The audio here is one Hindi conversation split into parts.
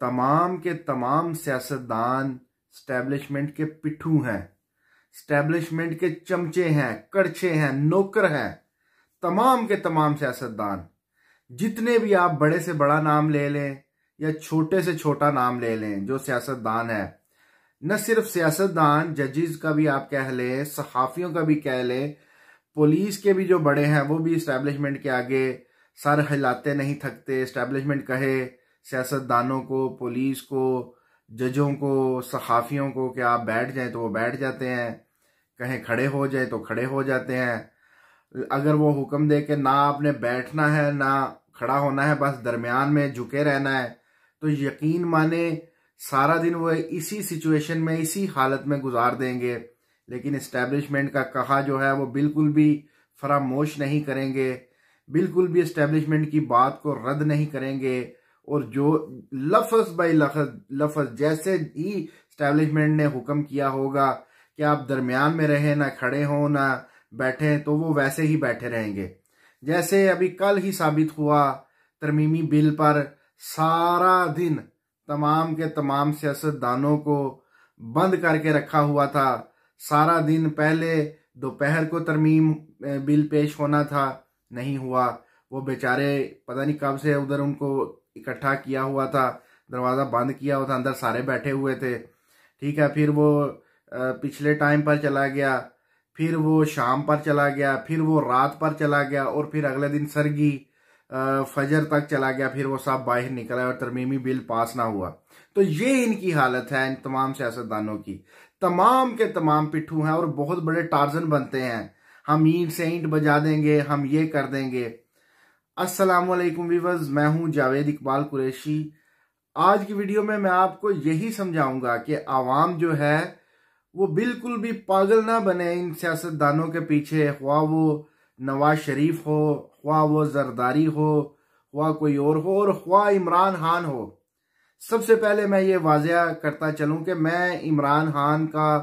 तमाम के तमाम सियासतदान स्टैब्लिशमेंट के पिट्ठू हैं, स्टैब्लिशमेंट के चमचे हैं, कड़छे हैं, नौकर हैं। तमाम के तमाम सियासतदान, जितने भी आप बड़े से बड़ा नाम ले लें या छोटे से छोटा नाम ले लें, जो सियासतदान है, न सिर्फ सियासतदान, जजेस का भी आप कह लें, सहाफियों का भी कह लें, पुलिस के भी जो बड़े हैं वो भी इस्टेब्लिशमेंट के आगे सर हिलाते नहीं थकते। इस्टेब्लिशमेंट कहे सियासतदानों को, पुलिस को, जजों को, सहाफियों को कि आप बैठ जाएं तो वो बैठ जाते हैं, कहें खड़े हो जाए तो खड़े हो जाते हैं। अगर वो हुक्म दे के ना आपने बैठना है ना खड़ा होना है, बस दरमियान में झुके रहना है, तो यकीन माने सारा दिन वो इसी सिचुएशन में, इसी हालत में गुजार देंगे। लेकिन इस्टेब्लिशमेंट का कहा जो है वो बिल्कुल भी फरामोश नहीं करेंगे, बिल्कुल भी इस्टेब्लिशमेंट की बात को रद्द नहीं करेंगे। और जो लफ्ज बाई लफ्ज जैसे ही इस्टेब्लिशमेंट ने हुक्म किया होगा कि आप दरमियान में रहें, ना खड़े हों ना बैठें, तो वो वैसे ही बैठे रहेंगे। जैसे अभी कल ही साबित हुआ, तरमीमी बिल पर सारा दिन तमाम के तमाम सियासतदानों को बंद करके रखा हुआ था। सारा दिन पहले दोपहर को तरमीम बिल पेश होना था, नहीं हुआ। वो बेचारे पता नहीं कब से उधर उनको इकट्ठा किया हुआ था, दरवाज़ा बंद किया हुआ था, अंदर सारे बैठे हुए थे। ठीक है, फिर वो पिछले टाइम पर चला गया, फिर वो शाम पर चला गया, फिर वो रात पर चला गया, और फिर अगले दिन सरगी फजर तक चला गया। फिर वो सब बाहर निकला और तरमीमी बिल पास ना हुआ। तो ये इनकी हालत है, इन तमाम सियासतदानों की। तमाम के तमाम पिट्ठू हैं और बहुत बड़े टार्जन बनते हैं। हम ईंट से ईंट बजा देंगे, हम ये कर देंगे। अस्सलाम वालेकुम व्यूअर्स, मैं हूं जावेद इकबाल कुरैशी। आज की वीडियो में मैं आपको यही समझाऊंगा कि आवाम जो है वो बिल्कुल भी पागल ना बने इन सियासतदानों के पीछे, ख्वाह वो नवाज शरीफ हो, ख्वाह वो जरदारी हो, ख्वाह कोई और हो, और ख्वाह इमरान खान हो। सबसे पहले मैं ये वाज़ेह करता चलूं कि मैं इमरान खान का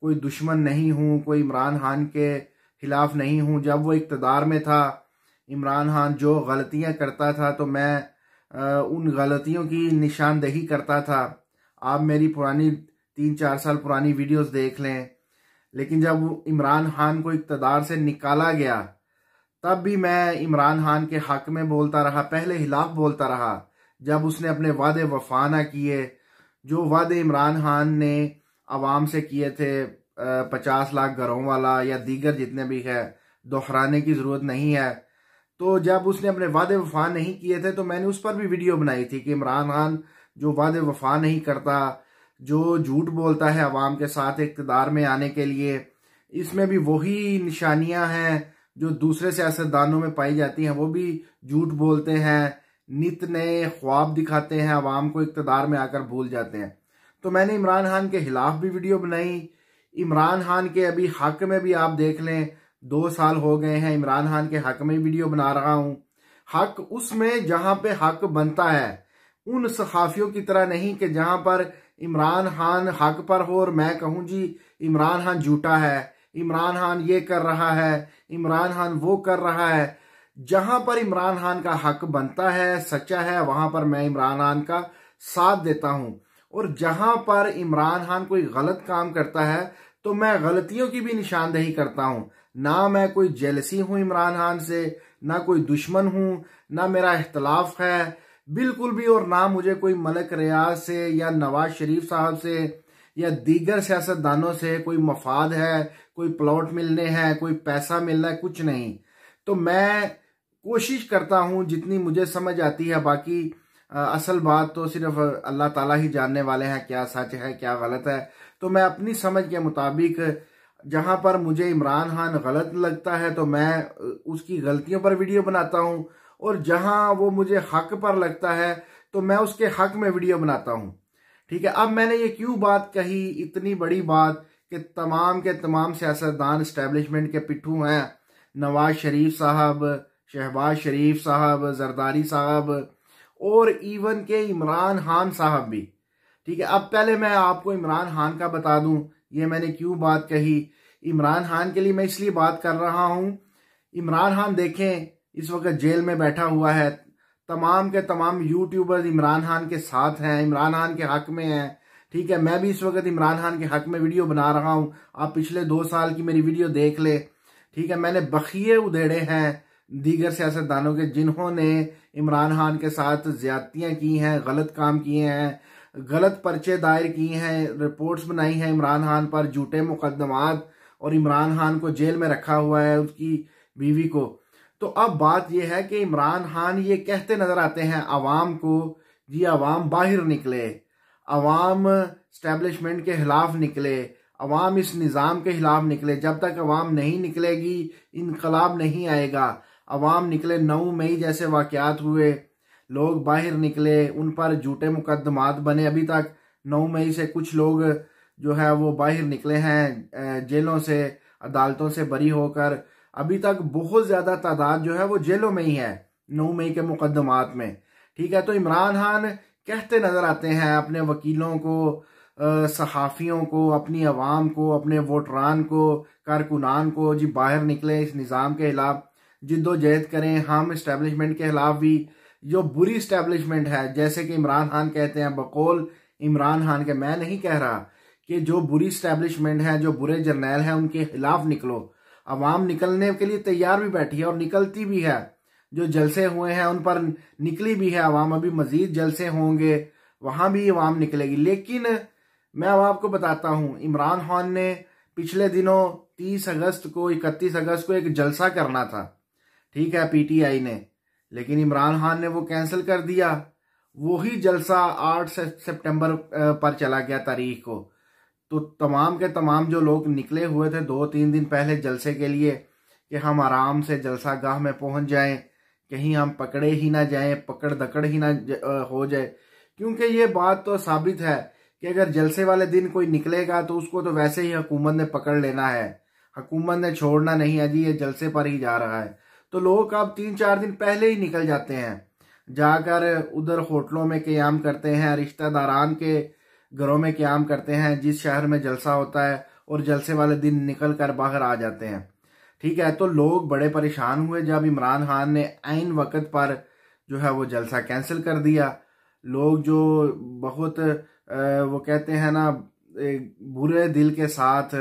कोई दुश्मन नहीं हूं, कोई इमरान खान के खिलाफ नहीं हूं। जब वो इक़्तिदार में था, इमरान खान जो गलतियां करता था तो मैं उन गलतियों की निशानदेही करता था। आप मेरी पुरानी 3-4 साल पुरानी वीडियोस देख लें। लेकिन जब इमरान खान को इक़्तिदार से निकाला गया, तब भी मैं इमरान खान के हक में बोलता रहा, पहले खिलाफ बोलता रहा। जब उसने अपने वादे वफा ना किए, जो वादे इमरान खान ने आवाम से किए थे, 50 लाख घरों वाला या दीगर जितने भी है, दोहराने की ज़रूरत नहीं है। तो जब उसने अपने वादे वफा नहीं किए थे तो मैंने उस पर भी वीडियो बनाई थी कि इमरान खान जो वादे वफा नहीं करता, जो झूठ बोलता है आवाम के साथ इक़्तिदार में आने के लिए, इसमें भी वही निशानियां हैं जो दूसरे सियासतदानों में पाई जाती हैं। वो भी झूठ बोलते हैं, नित नए ख्वाब दिखाते हैं, आवाम को इक़्तिदार में आकर भूल जाते हैं। तो मैंने इमरान खान के खिलाफ भी वीडियो बनाई, इमरान खान के अभी हक में भी आप देख लें, 2 साल हो गए हैं इमरान खान के हक में वीडियो बना रहा हूं। हक उसमें जहां पे हक बनता है, उन सहाफियों की तरह नहीं कि जहां पर इमरान खान हक पर हो और मैं कहूं जी इमरान खान झूठा है, इमरान खान ये कर रहा है, इमरान खान वो कर रहा है। जहां पर इमरान खान का हक बनता है, सच्चा है, वहां पर मैं इमरान खान का साथ देता हूं। और जहां पर इमरान खान कोई गलत काम करता है तो मैं गलतियों की भी निशानदेही करता हूं। ना मैं कोई जेलसी हूं इमरान खान से, ना कोई दुश्मन हूं, ना मेरा इख्तलाफ है बिल्कुल भी, और ना मुझे कोई मलिक रियाज से या नवाज शरीफ साहब से या दीगर सियासतदानों से कोई मफाद है, कोई प्लॉट मिलने हैं, कोई पैसा मिलना है, कुछ नहीं। तो मैं कोशिश करता हूं जितनी मुझे समझ आती है। बाकी असल बात तो सिर्फ अल्लाह ताला ही जानने वाले हैं, क्या सच है क्या गलत है। तो मैं अपनी समझ के मुताबिक जहां पर मुझे इमरान खान गलत लगता है तो मैं उसकी गलतियों पर वीडियो बनाता हूं, और जहां वो मुझे हक पर लगता है तो मैं उसके हक में वीडियो बनाता हूं। ठीक है, अब मैंने ये क्यों बात कही, इतनी बड़ी बात, कि तमाम के तमाम सियासतदान इस्टेब्लिशमेंट के पिट्ठू हैं। नवाज शरीफ साहब, शहबाज शरीफ साहब, जरदारी साहब, और इवन के इमरान खान साहब भी। ठीक है, अब पहले मैं आपको इमरान खान का बता दूं ये मैंने क्यों बात कही। इमरान खान के लिए मैं इसलिए बात कर रहा हूं, इमरान खान देखें इस वक्त जेल में बैठा हुआ है, तमाम के तमाम यूट्यूबर्स इमरान खान के साथ हैं, इमरान खान के हक में हैं। ठीक है, मैं भी इस वक्त इमरान खान के हक में वीडियो बना रहा हूं। आप पिछले 2 साल की मेरी वीडियो देख ले। ठीक है, मैंने बखिए उधेड़े हैं दीगर सियासतदानों के जिन्होंने इमरान खान के साथ ज्यादतियां की हैं, गलत काम किए हैं, गलत पर्चे दायर किए हैं, रिपोर्ट्स बनाई हैं इमरान खान पर, झूठे मुकदमात, और इमरान खान को जेल में रखा हुआ है, उसकी बीवी को। तो अब बात यह है कि इमरान खान ये कहते नजर आते हैं अवाम को, जी अवाम बाहर निकले, अवाम स्टैब्लिशमेंट के खिलाफ निकले, अवाम इस निज़ाम के खिलाफ निकले। जब तक अवाम नहीं निकलेगी इनकलाब नहीं आएगा। अवाम निकले, 9 मई जैसे वाकयात हुए, लोग बाहर निकले, उन पर झूठे मुकदमात बने। अभी तक 9 मई से कुछ लोग जो है वो बाहर निकले हैं जेलों से, अदालतों से बरी होकर। अभी तक बहुत ज्यादा तादाद जो है वो जेलों में ही है 9 मई के मुकदमात में। ठीक है, तो इमरान खान कहते नजर आते हैं अपने वकीलों को, सहाफियों को, अपनी आवाम को, अपने वोटरान को, कारकुनान को, जी बाहर निकले, इस निज़ाम के खिलाफ जिद्दोजहद करें। हम इस्टेब्लिशमेंट के खिलाफ भी, जो बुरी इस्टेब्लिशमेंट है, जैसे कि इमरान खान कहते हैं, बकौल इमरान खान के, मैं नहीं कह रहा कि जो बुरी इस्टेब्लिशमेंट है, जो बुरे जर्नैल हैं, उनके खिलाफ निकलो। अवाम निकलने के लिए तैयार भी बैठी है और निकलती भी है। जो जलसे हुए हैं उन पर निकली भी है अवाम, अभी मजीद जलसे होंगे, वहां भी अवाम निकलेगी। लेकिन मैं अब आपको बताता हूं, इमरान खान ने पिछले दिनों 30 अगस्त को, 31 अगस्त को एक जलसा करना था, ठीक है, पीटीआई ने, लेकिन इमरान खान ने वो कैंसिल कर दिया। वही जलसा 8 सितंबर पर चला गया तारीख को। तो तमाम के तमाम जो लोग निकले हुए थे 2-3 दिन पहले जलसे के लिए कि हम आराम से जलसा गाह में पहुंच जाएं, कहीं हम पकड़े ही ना जाएं, पकड़ दकड़ ही ना हो जाए, क्योंकि ये बात तो साबित है कि अगर जलसे वाले दिन कोई निकलेगा तो उसको तो वैसे ही हुकूमत ने पकड़ लेना है, हुकूमत ने छोड़ना नहीं है, जी ये जलसे पर ही जा रहा है। तो लोग अब 3-4 दिन पहले ही निकल जाते हैं, जाकर उधर होटलों में क़याम करते हैं, रिश्तेदारान के घरों में क़याम करते हैं जिस शहर में जलसा होता है, और जलसे वाले दिन निकल कर बाहर आ जाते हैं। ठीक है, तो लोग बड़े परेशान हुए जब इमरान खान ने ऐन वक्त पर जो है वो जलसा कैंसिल कर दिया। लोग जो बहुत वो कहते हैं ना बुरे दिल के साथ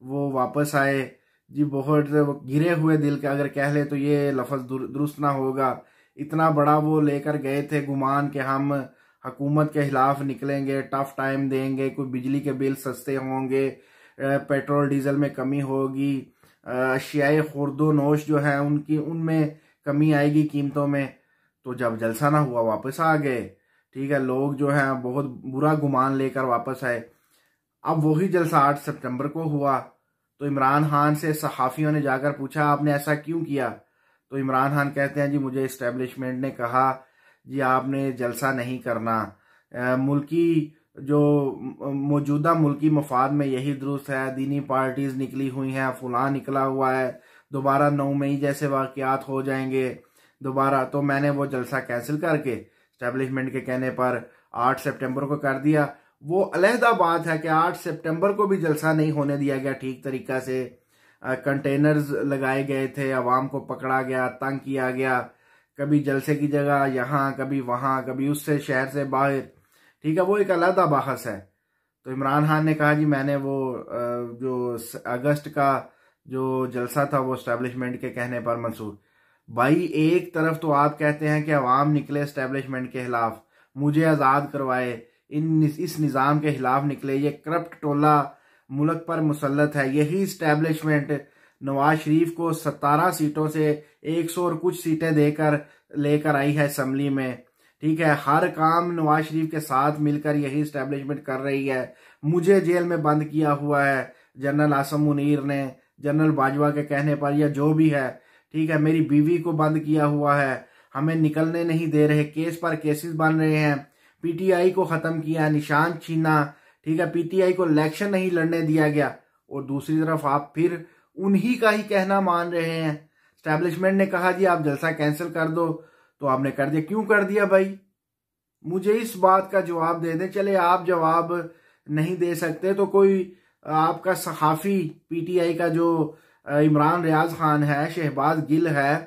वो वापस आए, जी बहुत वो गिरे हुए दिल के, अगर कह ले तो ये लफ्ज़ दुरुस्त ना होगा। इतना बड़ा वो लेकर गए थे गुमान कि हम हुकूमत के खिलाफ निकलेंगे, टफ टाइम देंगे, कोई बिजली के बिल सस्ते होंगे, पेट्रोल डीजल में कमी होगी, अशियाए खुर्दो नोश जो है उनकी उनमें कमी आएगी कीमतों में। तो जब जलसा ना हुआ वापस आ गए। ठीक है, लोग जो है बहुत बुरा गुमान लेकर वापस आए। अब वही जलसा 8 सितंबर को हुआ, तो इमरान खान से सहाफ़ियों ने जाकर पूछा आपने ऐसा क्यों किया? तो इमरान खान कहते हैं जी मुझे इस्टेब्लिशमेंट ने कहा जी आपने जलसा नहीं करना, मुल्की जो मौजूदा मुल्की मफाद में यही दुरुस्त है, दीनी पार्टीज निकली हुई हैं, फुलां निकला हुआ है, दोबारा 9 मई जैसे वाक़यात हो जाएंगे दोबारा, तो मैंने वो जलसा कैंसिल करके इस्टेब्लिशमेंट के कहने पर 8 सितंबर को कर दिया। वो अलहदा बात है कि 8 सितंबर को भी जलसा नहीं होने दिया गया ठीक तरीका से, कंटेनर्स लगाए गए थे, अवाम को पकड़ा गया, तंग किया गया, कभी जलसे की जगह यहाँ, कभी वहाँ, कभी उससे शहर से बाहर। ठीक है, वो एक अलहदा बहस है। तो इमरान खान ने कहा जी मैंने वो जो अगस्त का जो जलसा था वो इस्टेब्लिशमेंट के कहने पर मंसूख। भाई एक तरफ तो आप कहते हैं कि अवाम निकले इस्टेब्लिशमेंट के खिलाफ, मुझे आज़ाद करवाए, इस निज़ाम के खिलाफ निकले, ये करप्ट टोला मुल्क पर मुसल्लत है, यही इस्टेब्लिशमेंट नवाज शरीफ को 17 सीटों से 100 और कुछ सीटें देकर लेकर आई है असम्बली में। ठीक है, हर काम नवाज शरीफ के साथ मिलकर यही इस्टेब्लिशमेंट कर रही है। मुझे जेल में बंद किया हुआ है जनरल आसम मुनीर ने, जनरल बाजवा के कहने पर, या जो भी है। ठीक है, मेरी बीवी को बंद किया हुआ है, हमें निकलने नहीं दे रहे, केस पर केसेस बन रहे हैं, पीटीआई को खत्म किया, निशान छीना। ठीक है, पीटीआई को इलेक्शन नहीं लड़ने दिया गया, और दूसरी तरफ आप फिर उन्हीं का ही कहना मान रहे हैं। स्टैब्लिशमेंट ने कहा जी आप जलसा कैंसिल कर दो, तो आपने कर दिया। क्यों कर दिया भाई? मुझे इस बात का जवाब दे दें। चले आप जवाब नहीं दे सकते तो कोई आपका सहाफ़ी पीटीआई का जो इमरान रियाज खान है, शहबाज गिल है,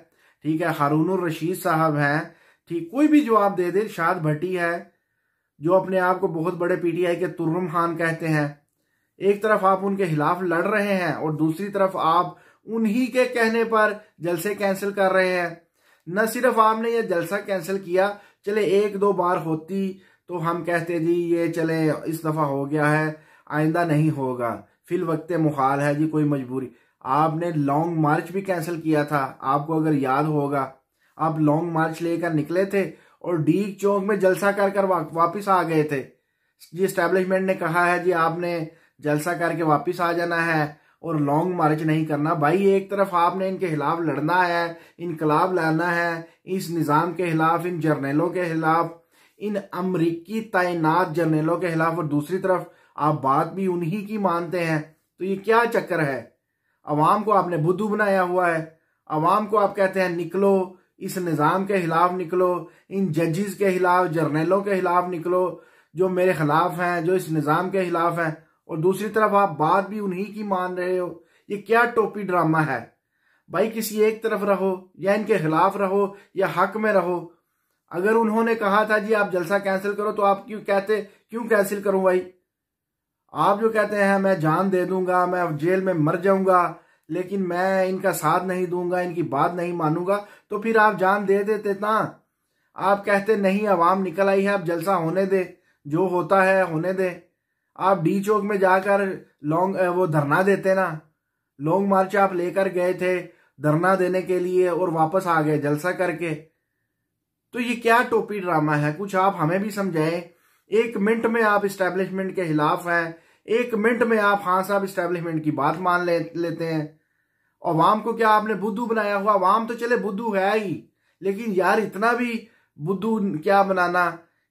ठीक है, हारून रशीद साहब हैं, ठीक कोई भी जवाब दे दे। इरशाद भट्टी है जो अपने आप को बहुत बड़े पीटीआई के तुर्रम खान कहते हैं, एक तरफ आप उनके खिलाफ लड़ रहे हैं और दूसरी तरफ आप उन्हीं के कहने पर जलसे कैंसिल कर रहे हैं। न सिर्फ आपने ये जलसा कैंसिल किया, चले एक दो बार होती तो हम कहते जी ये चले इस दफा हो गया है, आइंदा नहीं होगा, फिल वक्त मुखाल है जी, कोई मजबूरी। आपने लॉन्ग मार्च भी कैंसिल किया था, आपको अगर याद होगा। आप लॉन्ग मार्च लेकर निकले थे और डीग चौक में जलसा कर कर वापिस आ गए थे। जी एस्टेब्लिशमेंट ने कहा है जी आपने जलसा करके वापिस आ जाना है और लॉन्ग मार्च नहीं करना। भाई एक तरफ आपने इनके खिलाफ लड़ना है, इनकलाब लाना है, इस निज़ाम के खिलाफ, इन जर्नलों के खिलाफ, इन अमरीकी तैनात जर्नलों के खिलाफ, और दूसरी तरफ आप बात भी उन्हीं की मानते हैं। तो ये क्या चक्कर है? अवाम को आपने बुद्धू बनाया हुआ है। अवाम को आप कहते हैं निकलो, इस निज़ाम के खिलाफ निकलो, इन जजेस के खिलाफ, जर्नलों के खिलाफ निकलो जो मेरे खिलाफ हैं, जो इस निज़ाम के खिलाफ हैं, और दूसरी तरफ आप बात भी उन्हीं की मान रहे हो। ये क्या टोपी ड्रामा है? भाई किसी एक तरफ रहो, या इनके खिलाफ रहो या हक में रहो। अगर उन्होंने कहा था जी आप जलसा कैंसिल करो तो आप क्यों कैंसिल करूं भाई? आप जो कहते हैं मैं जान दे दूंगा, मैं जेल में मर जाऊंगा, लेकिन मैं इनका साथ नहीं दूंगा, इनकी बात नहीं मानूंगा, तो फिर आप जान दे देते ना। आप कहते नहीं अवाम निकल आई है, अब जलसा होने दे, जो होता है होने दे। आप डी चौक में जाकर वो धरना देते ना। लॉन्ग मार्च आप लेकर गए थे धरना देने के लिए और वापस आ गए जलसा करके। तो ये क्या टोपी ड्रामा है? कुछ आप हमें भी समझाएं। एक मिनट में आप इस्टेब्लिशमेंट के खिलाफ हैं, एक मिनट में आप हाँ साहब इस्टेब्लिशमेंट की बात मान लेते हैं। अवाम को क्या आपने बुद्धू बनाया हुआ? अवाम तो चले बुद्धू है ही, लेकिन यार इतना भी बुद्धू क्या बनाना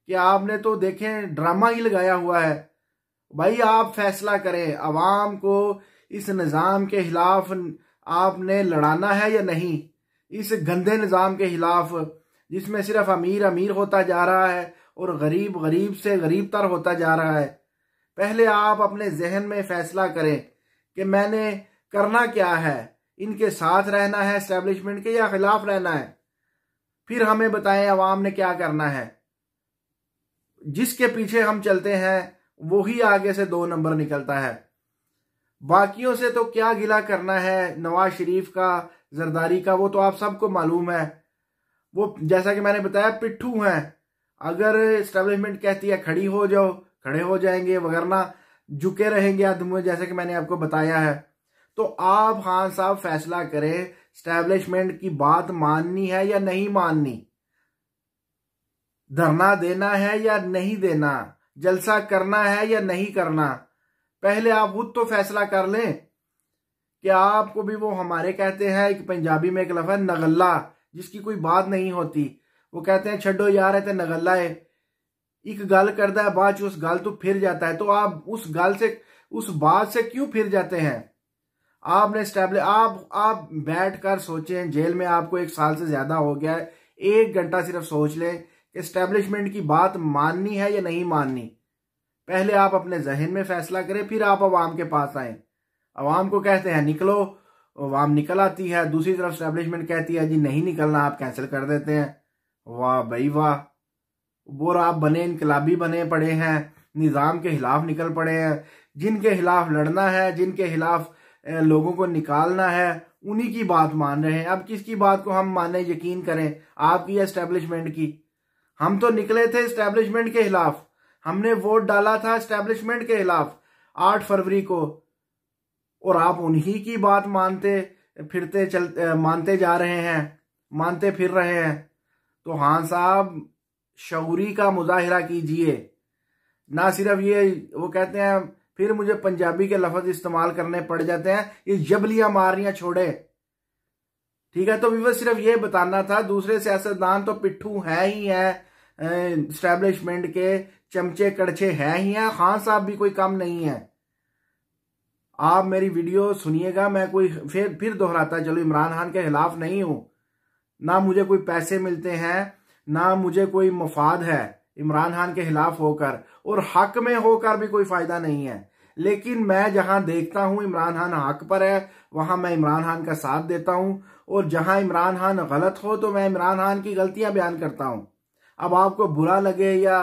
कि आपने तो देखें ड्रामा ही लगाया हुआ है। भाई आप फैसला करें, अवाम को इस निज़ाम के खिलाफ आपने लड़ाना है या नहीं? इस गंदे निज़ाम के खिलाफ जिसमें सिर्फ अमीर अमीर होता जा रहा है और गरीब गरीब से गरीब तर होता जा रहा है। पहले आप अपने जहन में फैसला करें कि मैंने करना क्या है, इनके साथ रहना है एस्टेब्लिशमेंट के या खिलाफ रहना है। फिर हमें बताएं अवाम ने क्या करना है। जिसके पीछे हम चलते हैं वही आगे से 2 नंबर निकलता है। बाकियों से तो क्या गिला करना है, नवाज शरीफ का, जरदारी का, वो तो आप सबको मालूम है। वो जैसा कि मैंने बताया पिट्ठू हैं। अगर एस्टेब्लिशमेंट कहती है खड़ी हो जाओ, खड़े हो जाएंगे, वगरना झुके रहेंगे आदमी, जैसे कि मैंने आपको बताया है। तो आप खान साहब फैसला करें, एस्टेब्लिशमेंट की बात माननी है या नहीं माननी, धरना देना है या नहीं देना, जलसा करना है या नहीं करना। पहले आप खुद तो फैसला कर लें कि आपको भी, वो हमारे कहते हैं, एक पंजाबी में एक लफ्ज़ है नगल्ला, जिसकी कोई बात नहीं होती। वो कहते हैं छड्डो यार है ते नगल्ला है, एक गल करता है बाद उस गल तो फिर जाता है। तो आप उस गल से, उस बात से क्यों फिर जाते हैं? आपने आप बैठ कर सोचें, जेल में आपको 1 साल से ज्यादा हो गया है, 1 घंटा सिर्फ सोच लें एस्टेब्लिशमेंट की बात माननी है या नहीं माननी। पहले आप अपने जहन में फैसला करें, फिर आप अवाम के पास आए। अवाम को कहते हैं निकलो, अवाम निकल आती है। दूसरी तरफ एस्टेब्लिशमेंट कहती है जी नहीं निकलना, आप कैंसिल कर देते हैं। वाह भाई वाह, वो आप बने इनकलाबी बने पड़े हैं, निज़ाम के खिलाफ निकल पड़े हैं। जिनके खिलाफ लड़ना है, जिनके खिलाफ लोगों को निकालना है, उन्हीं की बात मान रहे हैं। अब किसकी बात को हम माने, यकीन करें, आपकी या एस्टेब्लिशमेंट की? हम तो निकले थे एस्टेब्लिशमेंट के खिलाफ, हमने वोट डाला था एस्टेब्लिशमेंट के खिलाफ 8 फरवरी को, और आप उन्हीं की बात मानते जा रहे हैं, मानते फिर रहे हैं। तो हाँ साहब, शऊरी का मुजाहिरा कीजिए। ना सिर्फ ये, वो कहते हैं फिर मुझे पंजाबी के लफ्ज इस्तेमाल करने पड़ जाते हैं, ये जबलियां मारियां छोड़े। ठीक है, तो विवश सिर्फ ये बताना था, दूसरे सियासतदान तो पिट्ठू है ही है, एस्टेब्लिशमेंट के चमचे कड़छे है ही हैं। खान साहब भी कोई कम नहीं है। आप मेरी वीडियो सुनिएगा, मैं कोई फिर दोहराता चलो, इमरान खान के खिलाफ नहीं हूं, ना मुझे कोई पैसे मिलते हैं, ना मुझे कोई मफाद है इमरान खान के खिलाफ होकर, और हक में होकर भी कोई फायदा नहीं है। लेकिन मैं जहां देखता हूं इमरान खान हक पर है वहां मैं इमरान खान का साथ देता हूं, और जहां इमरान खान गलत हो तो मैं इमरान खान की गलतियां बयान करता हूं। अब आपको बुरा लगे या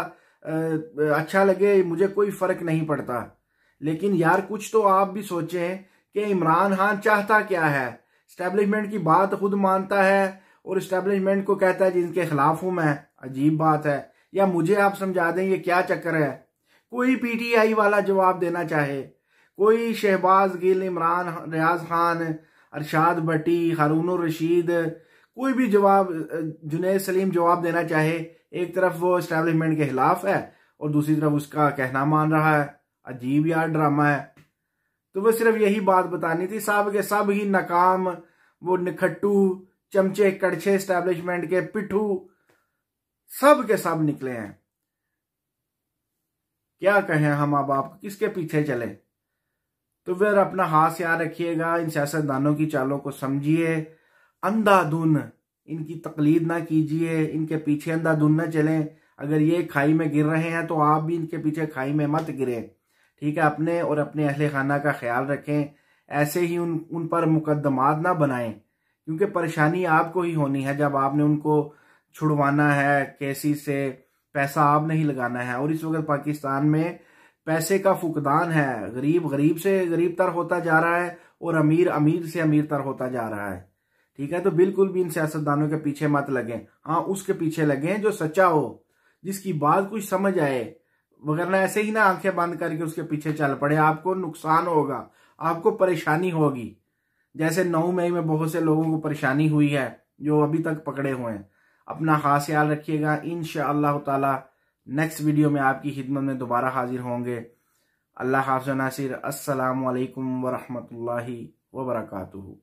अच्छा लगे, मुझे कोई फर्क नहीं पड़ता, लेकिन यार कुछ तो आप भी सोचें कि इमरान खान चाहता क्या है। स्टैब्लिशमेंट की बात खुद मानता है और स्टैब्लिशमेंट को कहता है जिनके खिलाफ हूं मैं। अजीब बात है। या मुझे आप समझा दें ये क्या चक्कर है। कोई पीटीआई वाला जवाब देना चाहे, कोई शहबाज गिल, इमरान, रियाज खान, अरशाद भट्टी, हारून रशीद, कोई भी जवाब, जुनैद सलीम जवाब देना चाहे, एक तरफ वो एस्टेब्लिशमेंट के खिलाफ है और दूसरी तरफ उसका कहना मान रहा है। अजीब यार ड्रामा है। तो वो सिर्फ यही बात बतानी थी, सब के सब ही नाकाम, वो निखट्टू, चमचे, कड़छे, एस्टेब्लिशमेंट के पिट्ठू, सब के सब निकले हैं। क्या कहें हम, अब आप किसके पीछे चले। तो फिर अपना हाथ याद रखिएगा, इन सियासतदानों की चालों को समझिए, अंधाधुन इनकी तकलीद ना कीजिए, इनके पीछे अंधाधुन ना चलें। अगर ये खाई में गिर रहे हैं तो आप भी इनके पीछे खाई में मत गिरें, ठीक है। अपने और अपने अहले खाना का ख्याल रखें। ऐसे ही उन पर मुकदमात ना बनाएं, क्योंकि परेशानी आपको ही होनी है जब आपने उनको छुड़वाना है केसेस से। पैसा आप नहीं लगाना है, और इस वक्त पाकिस्तान में पैसे का फुकदान है। गरीब गरीब से गरीब तर होता जा रहा है और अमीर अमीर से अमीर तर होता जा रहा है, ठीक है। तो बिल्कुल भी इन सियासतदानों के पीछे मत लगें। हाँ, उसके पीछे लगें जो सच्चा हो, जिसकी बात कुछ समझ आए, वगरना ऐसे ही ना आंखें बंद करके उसके पीछे चल पड़े। आपको नुकसान होगा, आपको परेशानी होगी, जैसे 9 मई में बहुत से लोगों को परेशानी हुई है जो अभी तक पकड़े हुए हैं। अपना खास ख्याल रखिएगा। इंशाअल्लाह ताला नेक्स्ट वीडियो में आपकी खिदमत में दोबारा हाजिर होंगे। अल्लाह हाफ़िज़ नासिर। अस्सलामु अलैकुम वरहमतुल्लाहि वबरकातुहू।